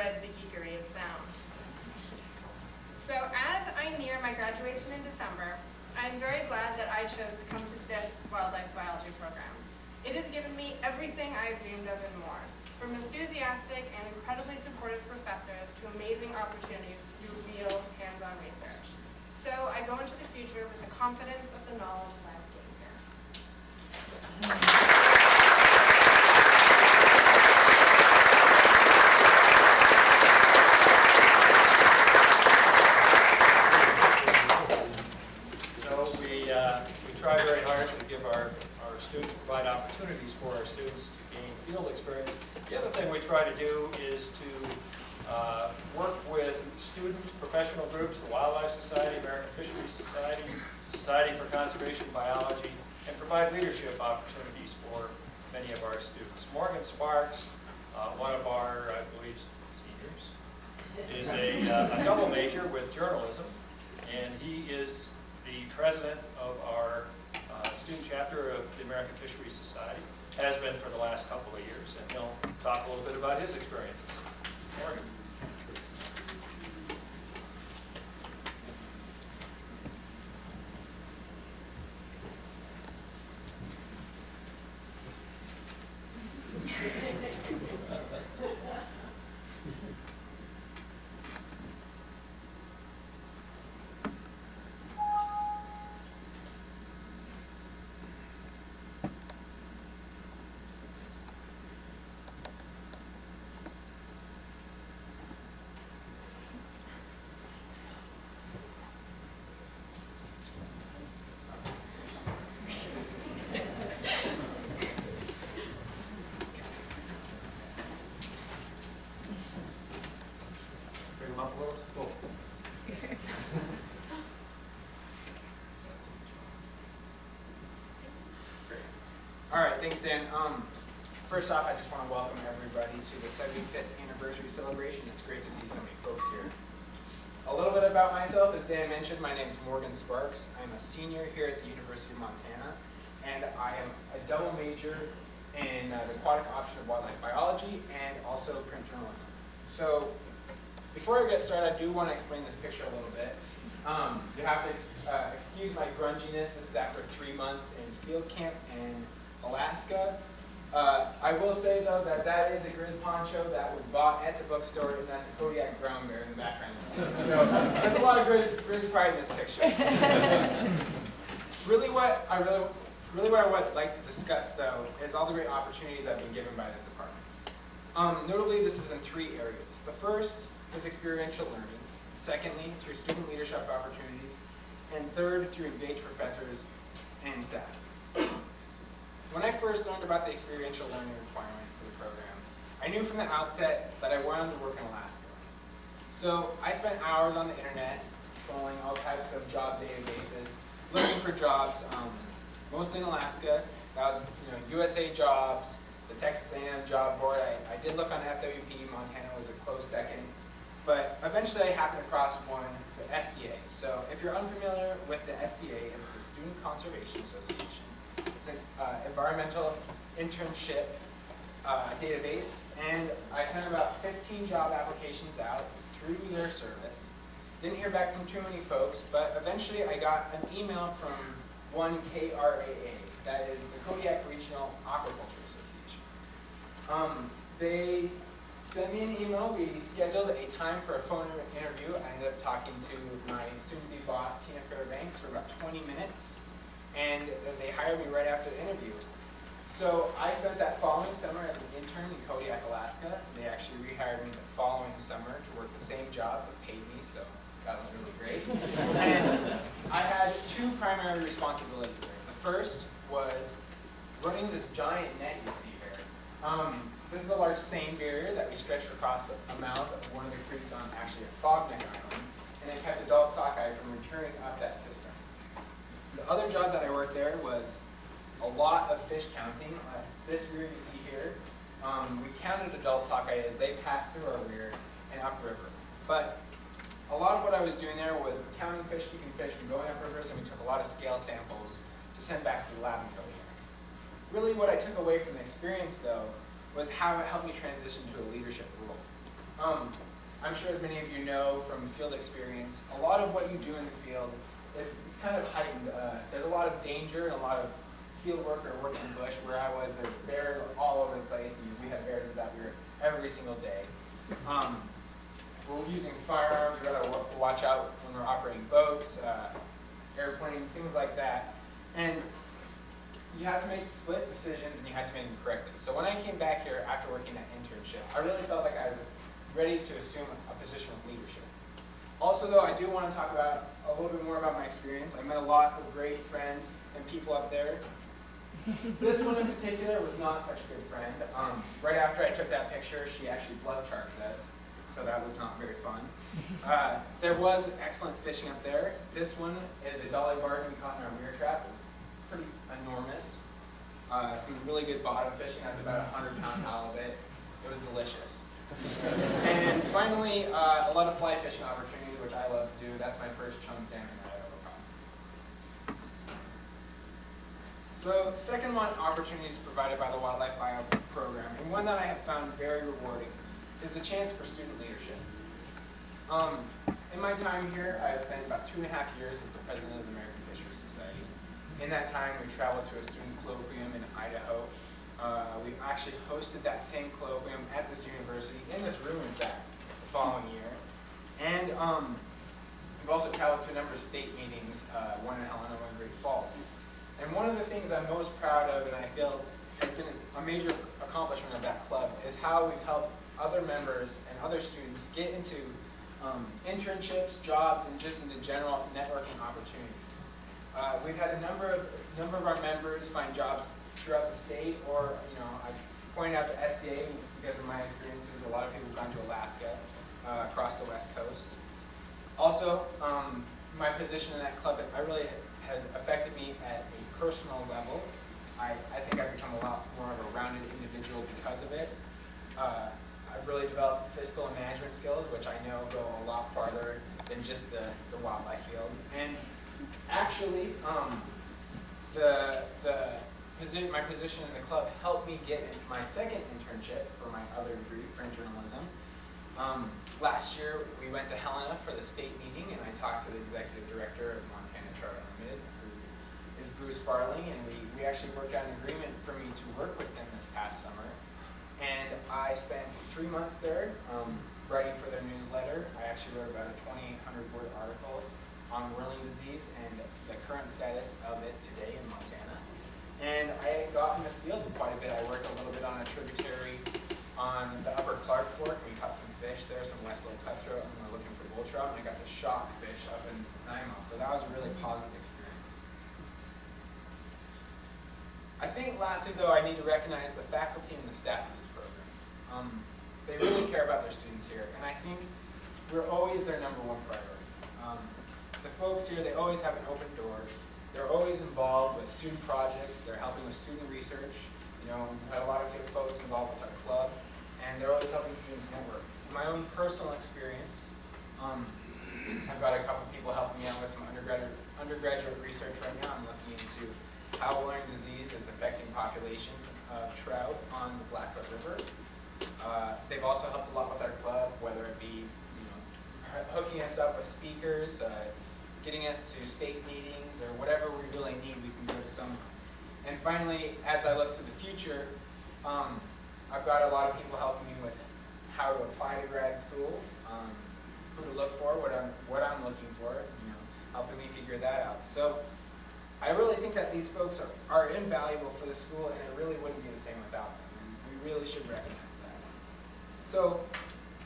spread the geekery of sound. So as I near my graduation in December, I'm very glad that I chose to come to this wildlife biology program. It has given me everything I've dreamed of and more, from enthusiastic and incredibly supportive professors to amazing opportunities to do real hands-on research. So I go into the future with the confidence of the knowledge that I've gained here. So we try very hard to give our students, provide opportunities for our students to gain field experience. The other thing we try to do is to work with student professional groups, the Wildlife Society, American Fisheries Society, Society for Conservation Biology, and provide leadership opportunities for many of our students. Morgan Sparks, one of our, I believe, seniors, is a double major with journalism, and he is the president of our student chapter of the American Fisheries Society, has been for the last couple of years, and he'll talk a little bit about his experiences. Morgan. All right, thanks, Dan. First off, I just want to welcome everybody to the 75th anniversary celebration. It's great to see so many folks here. A little bit about myself, as Dan mentioned, my name is Morgan Sparks. I'm a senior here at the University of Montana, and I am a double major in the aquatic option of wildlife biology and also print journalism. So before I get started, I do want to explain this picture a little bit. You have to excuse my grunginess. This is after 3 months in field camp in Alaska. I will say, though, that is a Grizz poncho that was bought at the bookstore, and that's a Kodiak brown bear in the background. So there's a lot of Grizz pride in this picture. Really what I would like to discuss, though, is all the great opportunities I've been given by this department. Notably, this is in 3 areas. The first is experiential learning. Secondly, through student leadership opportunities. And third, through engaged professors and staff. When I first learned about the experiential learning requirement for the program, I knew from the outset that I wanted to work in Alaska. So I spent hours on the internet, trolling all types of job databases, looking for jobs, mostly in Alaska. That was, USA Jobs, the Texas A&M Job Board. I did look on FWP. Montana was a close second. But eventually I happened across one, the SCA. So if you're unfamiliar with the SCA, it's the Student Conservation Association. It's an environmental internship database, and I sent about 15 job applications out through their service. Didn't hear back from too many folks, but eventually I got an email from one KRAA, that is the Kodiak Regional Aquaculture Association. They sent me an email. We scheduled a time for a phone interview. I ended up talking to my soon-to-be boss, Tina Fairbanks, for about 20 minutes. And they hired me right after the interview. So I spent that following summer as an intern in Kodiak, Alaska. They actually rehired me the following summer to work the same job, but paid me, so that was really great. And I had 2 primary responsibilities there. The first was running this giant net you see here. This is a large seine barrier that we stretched across the mouth of one of the creeks on actually a Fogneck Island, and it kept adult sockeye from returning up that system. The other job that I worked there was a lot of fish counting. This weir you see here, we counted adult sockeye as they passed through our weir and upriver. But a lot of what I was doing there was counting fish, keeping fish from going uprivers, and we took a lot of scale samples to send back to the lab in Kodiak. Really what I took away from the experience, though, was how it helped me transition to a leadership role. I'm sure as many of you know from field experience, a lot of what you do in the field, it's kind of heightened. There's a lot of danger and a lot of field work or work in the bush. Where I was, there's bears all over the place. And we had bears that we were every single day. We're using firearms. We gotta watch out when we're operating boats, airplanes, things like that. And you have to make split decisions and you have to make them correctly. So when I came back here after working that internship, I really felt like I was ready to assume a position of leadership. Also though, I do want to talk about a little bit more about my experience. I met a lot of great friends and people up there. This one in particular was not such a good friend. Right after I took that picture, she actually bluff charged us, so that was not very fun. There was excellent fishing up there. This one is a dolly barb we caught in our weir trap. It was pretty enormous. Some really good bottom fishing. I had about a 100-pound halibut. It was delicious. And finally, a lot of fly fishing opportunities, which I love to do. That's my first chum salmon that I ever caught. So, second one, opportunities provided by the Wildlife Bio program, and one that I have found very rewarding, is the chance for student leadership. In my time here, I spent about 2.5 years as the president of the American Fisheries Society. In that time, we traveled to a student colloquium in Idaho. We actually hosted that same colloquium at this university, in this room, in fact, the following year. And we've also traveled to a number of state meetings, one in Helena, one in Great Falls. And one of the things I'm most proud of, and I feel has been a major accomplishment of that club, is how we've helped other members and other students get into internships, jobs, and just into general networking opportunities. We've had a number of our members find jobs throughout the state, or I pointed out the SCA because of my experiences. A lot of people have gone to Alaska, across the West Coast. Also, my position in that club has affected me at a personal level. I think I've become a lot more of a rounded individual because of it. I've really developed fiscal and management skills, which I know go a lot farther than just the wildlife field. And actually, my position in the club helped me get my second internship for my other degree, print journalism. Last year, we went to Helena for the state meeting, and I talked to the executive director of Montana Trout Unlimited, who is Bruce Farling, and we actually worked out an agreement for me to work with him this past summer. And I spent 3 months there writing for their newsletter. I actually wrote about a 2,800-word article on whirling disease and the current status of it today in Montana. And I got in the field quite a bit. I worked a little bit on a tributary on the Upper Clark Fork. We caught some fish there, some West Low cutthroat, and we were looking for bull trout, and I got to shock fish up in Nanaimo. So that was a really positive experience. I think lastly, though, I need to recognize the faculty and the staff of this program. They really care about their students here, and I think we're always their #1 priority. The folks here, they always have an open door. They're always involved with student projects. They're helping with student research. We've had a lot of good folks involved with our club, and they're always helping students network. In my own personal experience, I've got a couple people helping me out with some undergraduate research right now. I'm looking into how whirling disease is affecting populations of trout on the Blackfoot River. They've also helped a lot with our club, whether it be hooking us up with speakers, getting us to state meetings, or whatever we really need, we can go to someone. And finally, as I look to the future, I've got a lot of people helping me with how to apply to grad school, who to look for, what I'm looking for, helping me figure that out. So I really think that these folks are invaluable for the school, and it really wouldn't be the same without them. And we really should recognize that. So,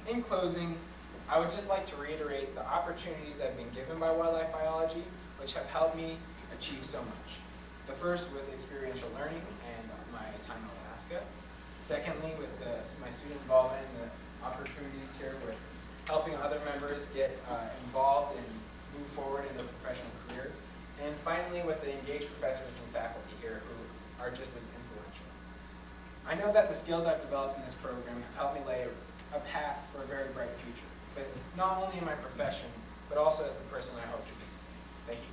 in closing, I would just like to reiterate the opportunities I've been given by wildlife biology, which have helped me achieve so much. The first with experiential learning and my time in Alaska. Secondly, with my student involvement and the opportunities here with helping other members get involved and move forward in their professional career. And finally, with the engaged professors and faculty here who are just as influential. I know that the skills I've developed in this program have helped me lay a path for a very bright future, but not only in my profession, but also as the person I hope to be. Thank you.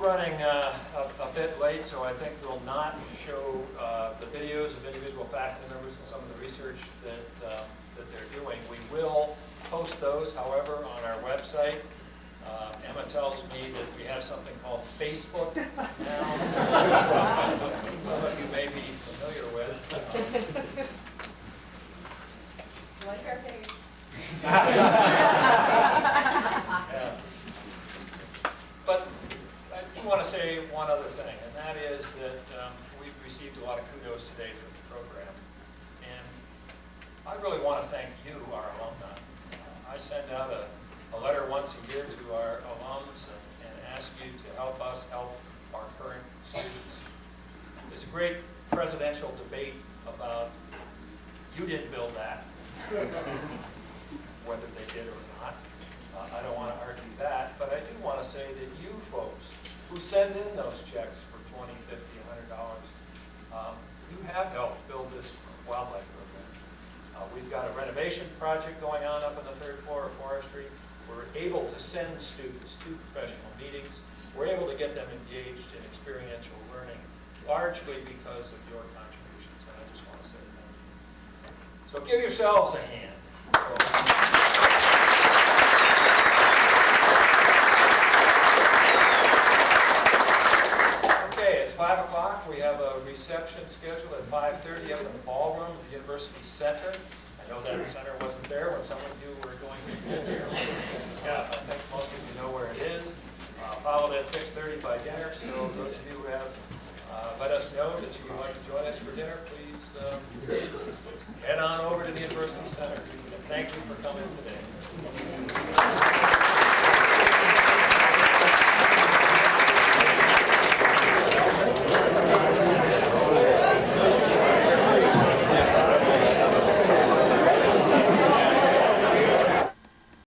running a bit late, so I think we'll not show the videos of individual faculty members and some of the research that they're doing. We will post those, however, on our website. Emma tells me that we have something called Facebook now. Some of you may be familiar with. Like our page. Yeah. But I do want to say one other thing, and that is that we've received a lot of kudos today for the program. And I really want to thank you, our alumni. I send out a letter once a year to our alums and ask you to help us help our current students. There's a great presidential debate about you didn't build that, whether they did or not. I don't want to argue that, but I do want to say that you folks who send in those checks for $20, $50, $100, you have helped build this wildlife program. We've got a renovation project going on up on the 3rd floor of forestry. We're able to send students to professional meetings. We're able to get them engaged in experiential learning, largely because of your contributions, and I just want to say thank you. So give yourselves a hand. Okay, it's 5 o'clock. We have a reception scheduled at 5:30 up in the ballroom at the University Center. I know that center wasn't there when some of you were going to get there. Yeah, I think most of you know where it is. Followed at 6:30 by dinner, so those of you who have let us know that you would like to join us for dinner, please head on over to the University Center. And thank you for coming today.